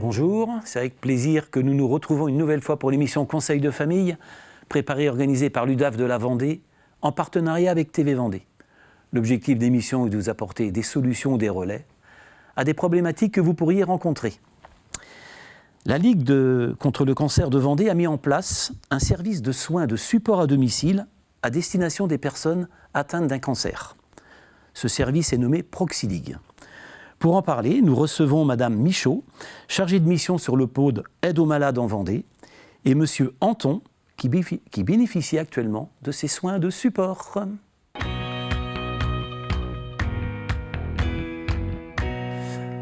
Bonjour, c'est avec plaisir que nous nous retrouvons une nouvelle fois pour l'émission Conseil de famille, préparée et organisée par l'UDAF de la Vendée, en partenariat avec TV Vendée. L'objectif de l'émission est de vous apporter des solutions ou des relais à des problématiques que vous pourriez rencontrer. La Ligue contre le cancer de Vendée a mis en place un service de soins de support à domicile à destination des personnes atteintes d'un cancer. Ce service est nommé ProxyLigue. Pour en parler, nous recevons Madame Michaud, chargée de mission sur le pôle Aide aux malades en Vendée, et Monsieur Anton, qui bénéficie actuellement de ces soins de support.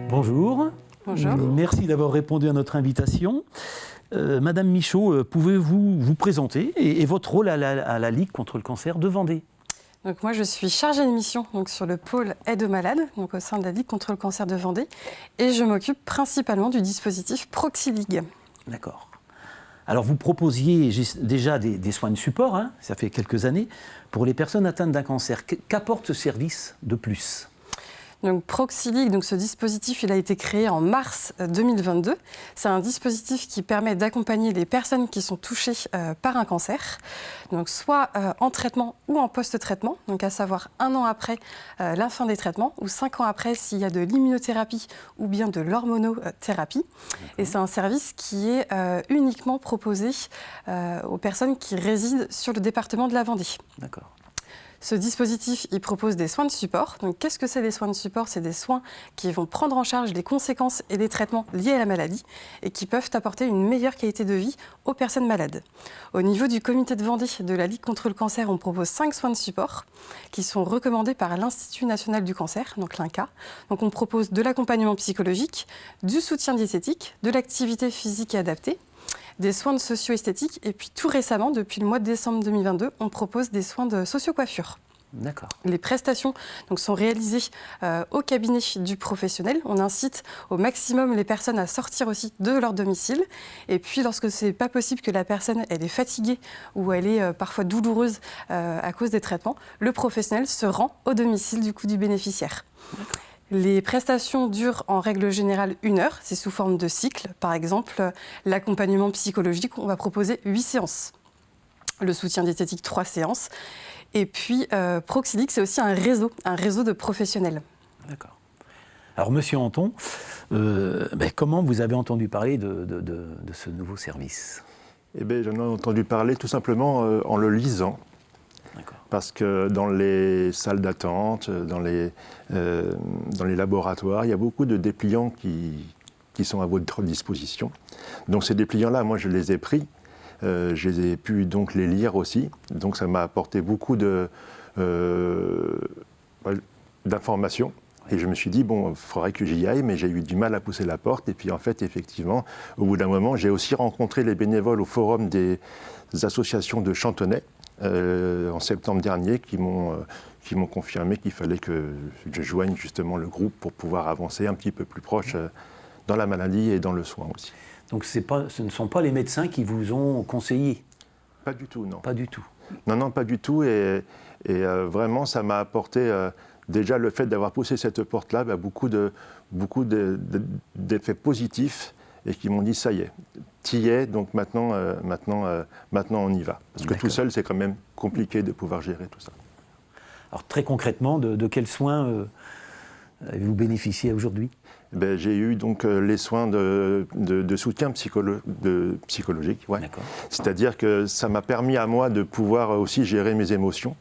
Bonjour. Bonjour. Merci d'avoir répondu à notre invitation. Madame Michaud, pouvez-vous vous présenter et votre rôle à la Ligue contre le cancer de Vendée? Donc moi, je suis chargée de mission sur le pôle aide aux malades, donc au sein de la Ligue contre le cancer de Vendée, et je m'occupe principalement du dispositif ProxyLigue. D'accord. Alors vous proposiez déjà des soins de support, hein, ça fait quelques années, pour les personnes atteintes d'un cancer. Qu'apporte ce service de plus ? Donc ProxyLigue, donc ce dispositif, il a été créé en mars 2022. C'est un dispositif qui permet d'accompagner les personnes qui sont touchées par un cancer, donc soit en traitement ou en post-traitement, donc à savoir 1 an après la fin des traitements ou 5 ans après s'il y a de l'immunothérapie ou bien de l'hormonothérapie. Et c'est un service qui est uniquement proposé aux personnes qui résident sur le département de la Vendée. D'accord. Ce dispositif, il propose des soins de support. Donc, qu'est-ce que c'est les soins de support ? C'est des soins qui vont prendre en charge les conséquences et les traitements liés à la maladie et qui peuvent apporter une meilleure qualité de vie aux personnes malades. Au niveau du comité de Vendée de la Ligue contre le cancer, on propose 5 soins de support qui sont recommandés par l'Institut national du cancer, donc l'INCa. Donc, on propose de l'accompagnement psychologique, du soutien diététique, de l'activité physique et adaptée, des soins de socio-esthétique et puis tout récemment, depuis le mois de décembre 2022, on propose des soins de socio-coiffure. D'accord. Les prestations sont réalisées au cabinet du professionnel. On incite au maximum les personnes à sortir aussi de leur domicile. Et puis lorsque ce n'est pas possible, que la personne elle est fatiguée ou elle est parfois douloureuse à cause des traitements, le professionnel se rend au domicile du bénéficiaire. D'accord. Les prestations durent en règle générale 1 heure, c'est sous forme de cycle. Par exemple, l'accompagnement psychologique, on va proposer 8 séances. Le soutien diététique, 3 séances. Et puis, ProxyLigue, c'est aussi un réseau de professionnels. D'accord. Alors, Monsieur Anton, comment vous avez entendu parler de ce nouveau service ? Eh bien, j'en ai entendu parler tout simplement en le lisant. D'accord. Parce que dans les salles d'attente, dans les laboratoires, il y a beaucoup de dépliants qui sont à votre disposition. Donc ces dépliants-là, moi je les ai pris, je les ai pu donc les lire aussi. Donc ça m'a apporté beaucoup d'informations. Et je me suis dit, bon, il faudrait que j'y aille, mais j'ai eu du mal à pousser la porte. Et puis en fait, effectivement, au bout d'un moment, j'ai aussi rencontré les bénévoles au forum des associations de Chantonnay, en septembre dernier, qui m'ont confirmé qu'il fallait que je joigne justement le groupe pour pouvoir avancer un petit peu plus proche dans la maladie et dans le soin aussi. Donc ce ne sont pas les médecins qui vous ont conseillé ? Pas du tout, non. Pas du tout. Non, pas du tout. Et vraiment, ça m'a apporté déjà le fait d'avoir poussé cette porte-là, beaucoup d'effets positifs et qui m'ont dit, ça y est, t'y es, donc maintenant on y va. Parce que tout seul, c'est quand même compliqué de pouvoir gérer tout ça. Alors très concrètement, de quels soins avez-vous bénéficié aujourd'hui ? J'ai eu donc les soins de soutien psychologique. Ouais. C'est-à-dire que ça m'a permis à moi de pouvoir aussi gérer mes émotions,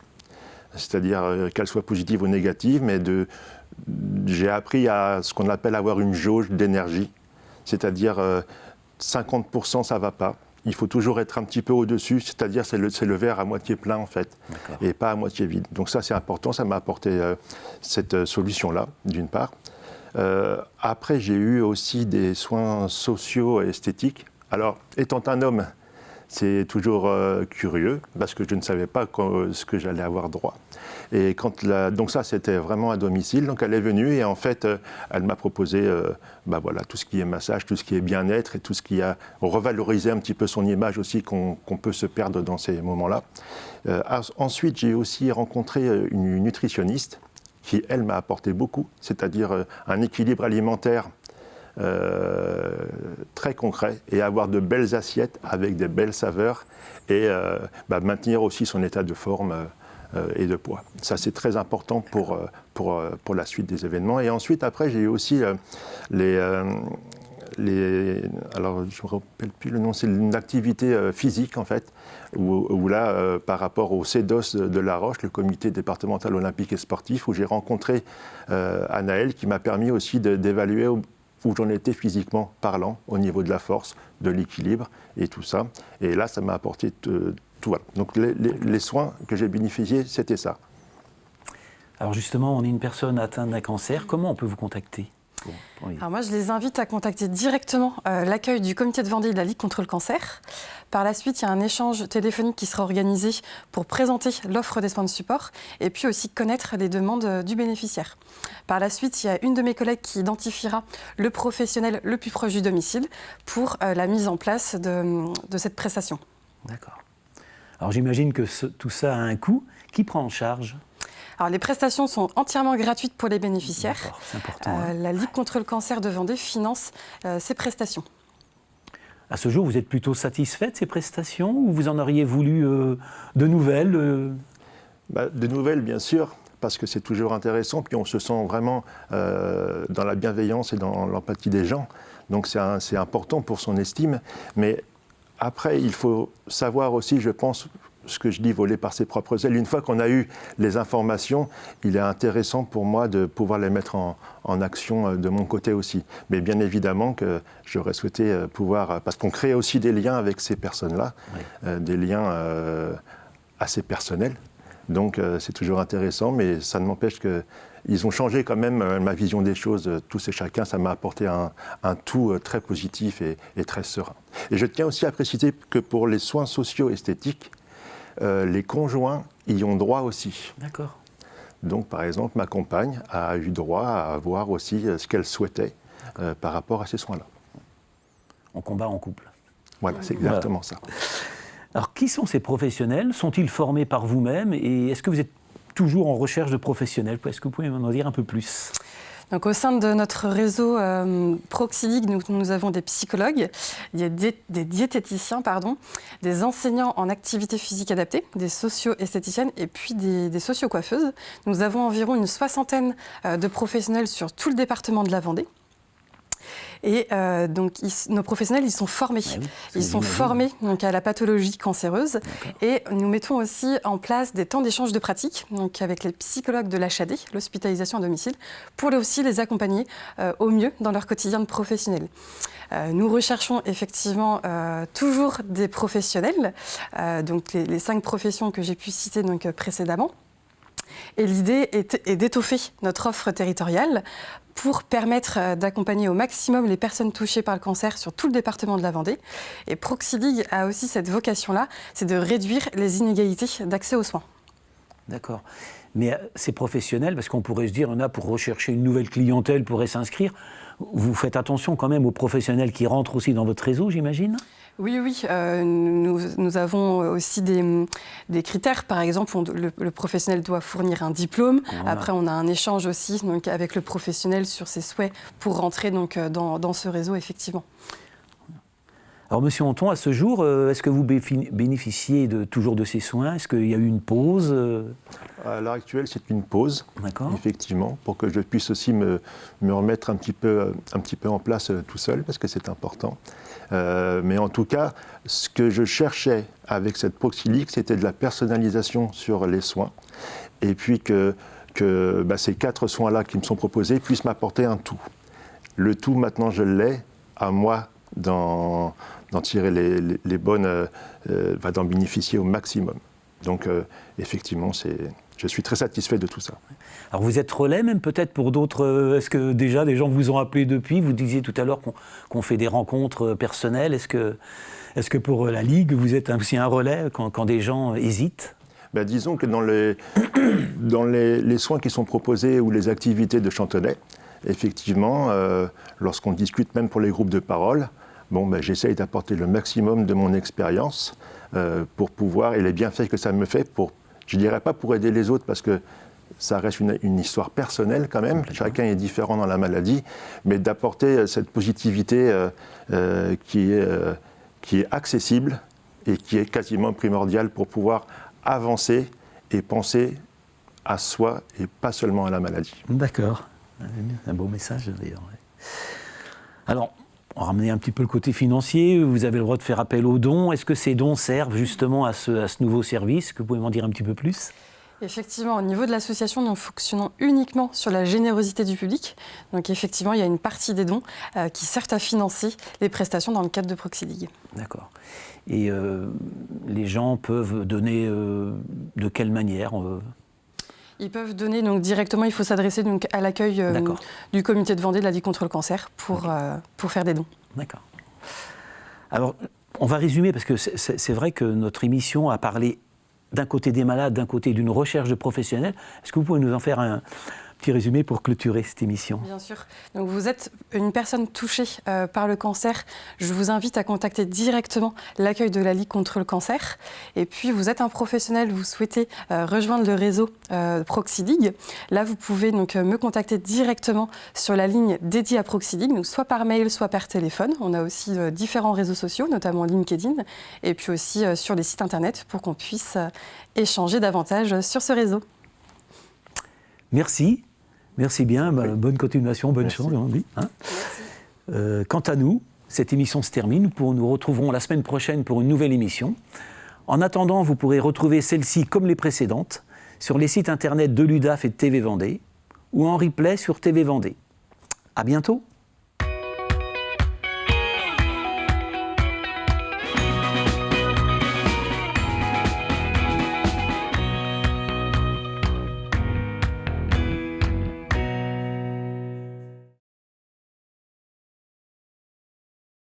c'est-à-dire qu'elles soient positives ou négatives, mais j'ai appris à ce qu'on appelle avoir une jauge d'énergie, c'est-à-dire 50% ça ne va pas. Il faut toujours être un petit peu au-dessus, c'est-à-dire c'est le verre à moitié plein en fait, et pas à moitié vide. Donc ça c'est important, ça m'a apporté cette solution-là, d'une part. Après j'ai eu aussi des soins sociaux et esthétiques. Alors étant un homme, c'est toujours curieux, parce que je ne savais pas ce que j'allais avoir droit. Et donc ça, c'était vraiment à domicile. Donc elle est venue et en fait, elle m'a proposé tout ce qui est massage, tout ce qui est bien-être et tout ce qui a revalorisé un petit peu son image aussi, qu'on peut se perdre dans ces moments-là. Ensuite, j'ai aussi rencontré une nutritionniste qui, elle, m'a apporté beaucoup, c'est-à-dire un équilibre alimentaire très concret et avoir de belles assiettes avec des belles saveurs et maintenir aussi son état de forme et de poids. Ça, c'est très important pour la suite des événements. Et ensuite, après, j'ai eu aussi alors je ne me rappelle plus le nom, c'est une activité physique en fait, où là, par rapport au CEDOS de La Roche, le comité départemental olympique et sportif, où j'ai rencontré Anaëlle, qui m'a permis aussi d'évaluer où j'en étais physiquement parlant, au niveau de la force, de l'équilibre et tout ça. Et là, ça m'a apporté tout. Voilà. Donc les soins que j'ai bénéficiés, c'était ça. Alors justement, on est une personne atteinte d'un cancer, comment on peut vous contacter ? Alors moi, je les invite à contacter directement l'accueil du comité de Vendée de la Ligue contre le cancer. Par la suite, il y a un échange téléphonique qui sera organisé pour présenter l'offre des soins de support et puis aussi connaître les demandes du bénéficiaire. Par la suite, il y a une de mes collègues qui identifiera le professionnel le plus proche du domicile pour la mise en place de cette prestation. D'accord. Alors j'imagine que tout ça a un coût. Qui prend en charge ? Alors, les prestations sont entièrement gratuites pour les bénéficiaires. D'accord, c'est important. Hein. La Ligue contre le cancer de Vendée finance ces prestations. À ce jour, vous êtes plutôt satisfait de ces prestations ou vous en auriez voulu de nouvelles De nouvelles, bien sûr, parce que c'est toujours intéressant. Puis on se sent vraiment dans la bienveillance et dans l'empathie des gens. Donc c'est important pour son estime. Mais après, il faut savoir aussi, je pense, ce que je dis, voler par ses propres ailes. Une fois qu'on a eu les informations, il est intéressant pour moi de pouvoir les mettre en action de mon côté aussi. Mais bien évidemment que j'aurais souhaité pouvoir, parce qu'on crée aussi des liens avec ces personnes-là, oui. Des liens assez personnels. Donc c'est toujours intéressant, mais ça ne m'empêche qu'ils ont changé quand même ma vision des choses, tous et chacun. Ça m'a apporté un tout très positif et très serein. Et je tiens aussi à préciser que pour les soins socio-esthétiques, les conjoints y ont droit aussi. D'accord. Donc, par exemple, ma compagne a eu droit à avoir aussi ce qu'elle souhaitait par rapport à ces soins-là. On combat en couple. Voilà, c'est exactement ça. Alors, qui sont ces professionnels ? Sont-ils formés par vous-même ? Et est-ce que vous êtes toujours en recherche de professionnels ? Est-ce que vous pouvez m'en dire un peu plus ? Donc, au sein de notre réseau Proxiligue, nous avons des psychologues, il y a des diététiciens, des enseignants en activité physique adaptée, des socio-esthéticiennes et puis des socio-coiffeuses. Nous avons environ une 60aine de professionnels sur tout le département de la Vendée. Et donc, nos professionnels, ils sont formés. Ah oui, ils sont formés donc, à la pathologie cancéreuse. D'accord. Et nous mettons aussi en place des temps d'échange de pratiques donc, avec les psychologues de l'HAD, l'hospitalisation à domicile, pour aussi les accompagner au mieux dans leur quotidien de professionnel. Nous recherchons effectivement toujours des professionnels, donc les 5 professions que j'ai pu citer donc, précédemment. Et l'idée est d'étoffer notre offre territoriale pour permettre d'accompagner au maximum les personnes touchées par le cancer sur tout le département de la Vendée. Et Proxiligue a aussi cette vocation-là, c'est de réduire les inégalités d'accès aux soins. D'accord. Mais ces professionnels, parce qu'on pourrait se dire, on a pour rechercher une nouvelle clientèle, pourrait s'inscrire. Vous faites attention quand même aux professionnels qui rentrent aussi dans votre réseau, j'imagine ? Oui, nous avons aussi des critères. Par exemple, le professionnel doit fournir un diplôme. Voilà. Après, on a un échange aussi donc, avec le professionnel sur ses souhaits pour rentrer donc, dans ce réseau, effectivement. Alors, Monsieur Honton, à ce jour, est-ce que vous bénéficiez toujours de ces soins ? Est-ce qu'il y a eu une pause ? À l'heure actuelle, c'est une pause, d'accord. Effectivement, pour que je puisse aussi me remettre un petit peu en place tout seul, parce que c'est important. Mais en tout cas, ce que je cherchais avec cette Proxiligue, c'était de la personnalisation sur les soins. Et puis que ces 4 soins-là qui me sont proposés puissent m'apporter un tout. Le tout, maintenant, je l'ai, à moi d'en tirer les bonnes, d'en bénéficier au maximum. Donc, effectivement, je suis très satisfait de tout ça. Alors vous êtes relais même peut-être pour d'autres, est-ce que déjà des gens vous ont appelé depuis ? Vous disiez tout à l'heure qu'on fait des rencontres personnelles. Est-ce que pour la Ligue, vous êtes aussi un relais quand des gens hésitent ? Disons que dans les soins qui sont proposés ou les activités de Chantenay, effectivement, lorsqu'on discute même pour les groupes de parole, j'essaye d'apporter le maximum de mon expérience pour pouvoir, et les bienfaits que ça me fait, je ne dirais pas pour aider les autres, parce que ça reste une histoire personnelle quand même, chacun est différent dans la maladie, mais d'apporter cette positivité qui est accessible et qui est quasiment primordiale pour pouvoir avancer et penser à soi et pas seulement à la maladie. D'accord, un beau message d'ailleurs. Alors, on va ramener un petit peu le côté financier, vous avez le droit de faire appel aux dons. Est-ce que ces dons servent justement à ce nouveau service? Est-ce que vous pouvez m'en dire un petit peu plus? Effectivement, au niveau de l'association, nous fonctionnons uniquement sur la générosité du public. Donc effectivement, il y a une partie des dons qui servent à financer les prestations dans le cadre de Proxy League. D'accord. Et les gens peuvent donner de quelle manière? Ils peuvent donner donc, directement, il faut s'adresser donc, à l'accueil du comité de Vendée de la Ligue contre le cancer pour faire des dons. D'accord. Alors, on va résumer parce que c'est vrai que notre émission a parlé d'un côté des malades, d'un côté d'une recherche de professionnels. Est-ce que vous pouvez nous en faire un petit résumé pour clôturer cette émission? Bien sûr. Donc vous êtes une personne touchée par le cancer. Je vous invite à contacter directement l'accueil de la Ligue contre le cancer. Et puis vous êtes un professionnel, vous souhaitez rejoindre le réseau Proxy League. Là, vous pouvez donc me contacter directement sur la ligne dédiée à Proxy League, donc soit par mail, soit par téléphone. On a aussi différents réseaux sociaux, notamment LinkedIn, et puis aussi sur les sites internet pour qu'on puisse échanger davantage sur ce réseau. Merci. Merci bien, bonne continuation, bonne chance, on dit. Hein. Quant à nous, cette émission se termine. Nous nous retrouverons la semaine prochaine pour une nouvelle émission. En attendant, vous pourrez retrouver celle-ci comme les précédentes sur les sites internet de l'UDAF et de TV Vendée ou en replay sur TV Vendée. À bientôt.